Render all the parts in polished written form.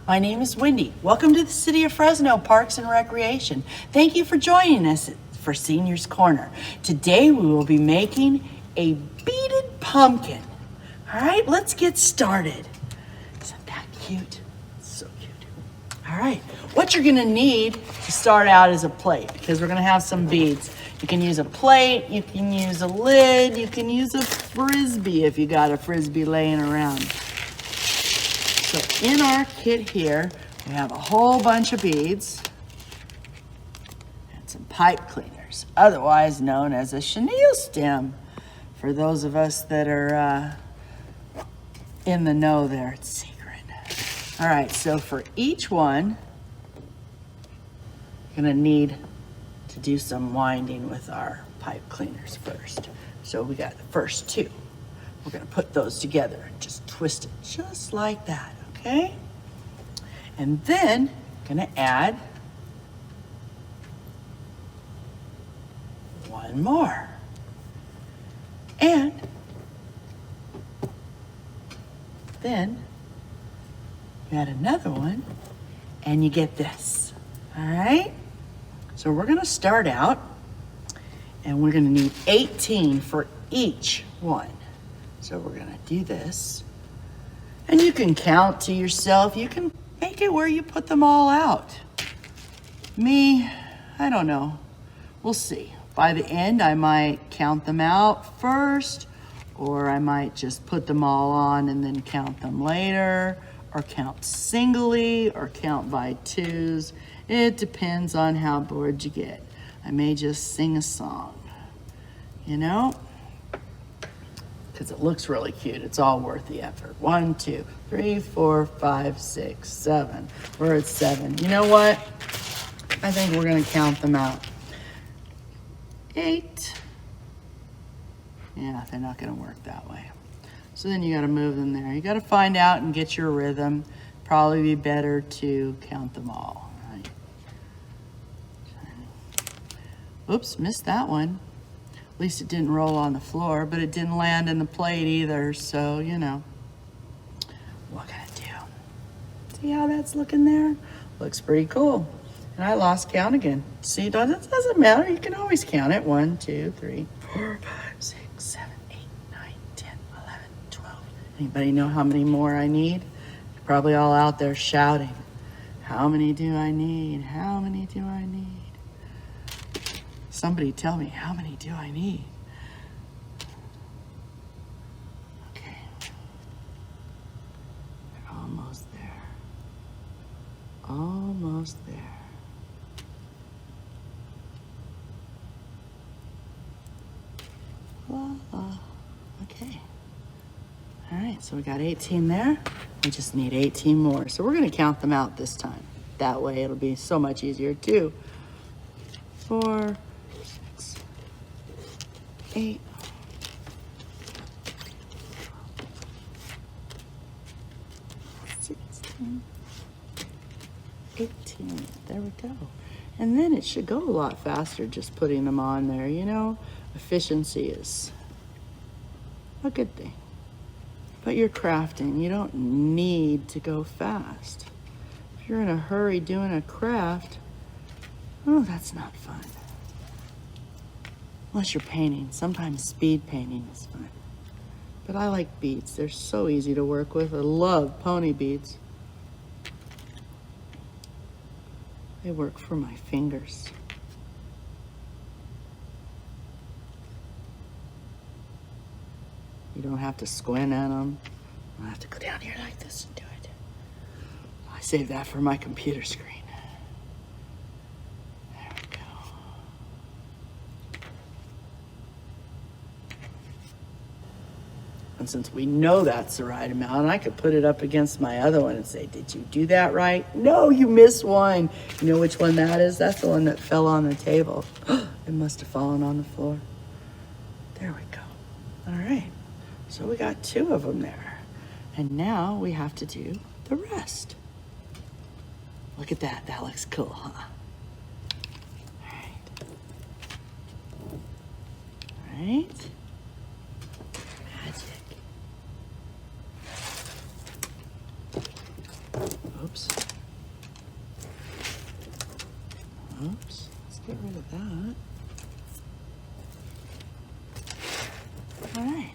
My name is Wendy. Welcome to the City of Fresno Parks and Recreation. Thank you for joining us for Seniors Corner. Today we will be making a beaded pumpkin. All right, let's get started. Isn't that cute? So cute. All right, what you're gonna need to start out is a plate because we're gonna have some beads. You can use a plate, you can use a lid, you can use a Frisbee if you got a Frisbee laying around. So in our kit here, we have a whole bunch of beads and some pipe cleaners, otherwise known as a chenille stem. For those of us that are in the know there, it's secret. All right, so for each one, you're gonna need to do some winding with our pipe cleaners first. So we got the first two. We're gonna put those together and just twist it just like that, okay? And then gonna add one more. And then you add another one and you get this, all right? So we're gonna start out and we're gonna need 18 for each one. So we're gonna do this. And you can count to yourself. You can make it where you put them all out. Me, I don't know. We'll see. By the end, I might count them out first, or I might just put them all on and then count them later, or count singly, or count by twos. It depends on how bored you get. I may just sing a song, you know? Because it looks really cute. It's all worth the effort. 1, 2, 3, 4, 5, 6, 7. We're at 7. You know what? I think we're gonna count them out. 8. Yeah, they're not gonna work that way. So then you gotta move them there. You gotta find out and get your rhythm. Probably be better to count them all, right? Oops, missed that one. At least it didn't roll on the floor, but it didn't land in the plate either, so, you know. What can I do? See how that's looking there? Looks pretty cool. And I lost count again. See, it doesn't matter. You can always count it. 1, 2, 3, 4, 5, 6, 7, 8, 9, 10, 11, 12. Anybody know how many more I need? You're probably all out there shouting. How many do I need? How many do I need? Somebody tell me, how many do I need? Okay. They're almost there. Almost there. Voila. Okay. All right, so we got 18 there. We just need 18 more. So we're gonna count them out this time. That way it'll be so much easier. 2, 4, 8, 16, 18. There we go. And then it should go a lot faster just putting them on there, you know? Efficiency is a good thing. But you're crafting, you don't need to go fast. If you're in a hurry doing a craft, oh, that's not fun. Unless you're painting. Sometimes speed painting is fun. But I like beads. They're so easy to work with. I love pony beads. They work for my fingers. You don't have to squint at them. I have to go down here like this and do it. I save that for my computer screen. There we go. And since we know that's the right amount, I could put it up against my other one and say, did you do that right? No, you missed one. You know which one that is? That's the one that fell on the table. It must have fallen on the floor. There we go. All right. So we got 2 of them there. And now we have to do the rest. Look at that. That looks cool, huh? All right. All right. Magic. Oops. Get rid of that. All right,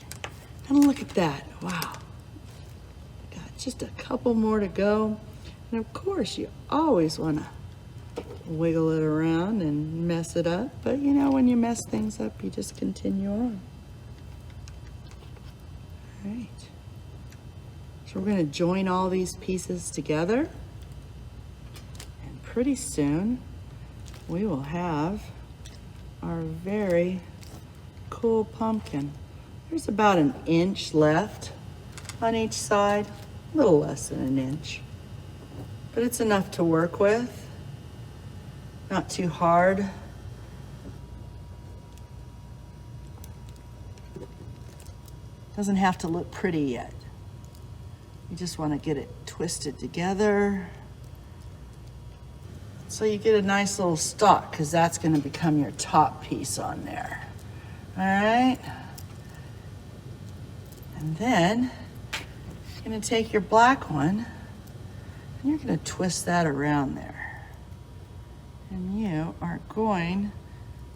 and look at that. Wow. Got just a couple more to go. And of course, you always want to wiggle it around and mess it up. But you know, when you mess things up, you just continue on. All right. So we're going to join all these pieces together. And pretty soon, we will have our very cool pumpkin. There's about an inch left on each side, a little less than an inch, but it's enough to work with. Not too hard. Doesn't have to look pretty yet. You just want to get it twisted together so you get a nice little stalk, because that's going to become your top piece on there. All right. And then you're going to take your black one and you're going to twist that around there. And you are going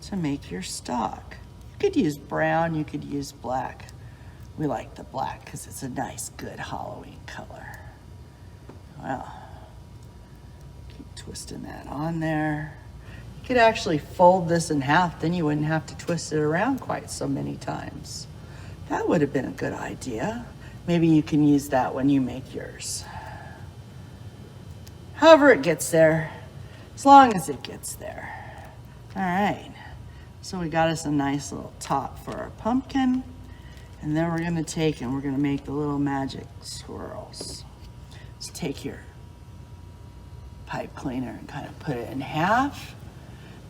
to make your stalk. You could use brown, you could use black. We like the black because it's a nice, good Halloween color. Well, keep twisting that on there. You could actually fold this in half, then you wouldn't have to twist it around quite so many times. That would have been a good idea. Maybe you can use that when you make yours. However it gets there, as long as it gets there. All right, so we got us a nice little top for our pumpkin. And then we're gonna take and we're gonna make the little magic swirls. So take your pipe cleaner and kind of put it in half.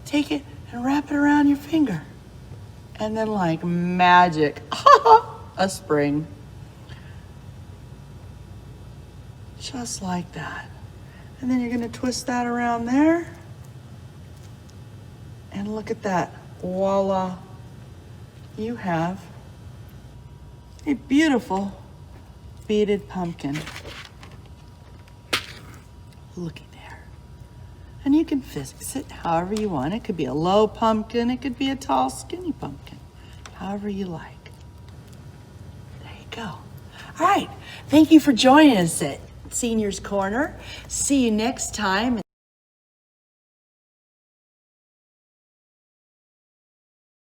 Take it and wrap it around your finger. And then like magic, a spring. Just like that. And then you're gonna twist that around there. And look at that, voila. You have a beautiful beaded pumpkin. Looky there. And you can fix it however you want. It could be a low pumpkin, it could be a tall, skinny pumpkin, however you like. There you go. All right, thank you for joining us at Seniors Corner. See you next time.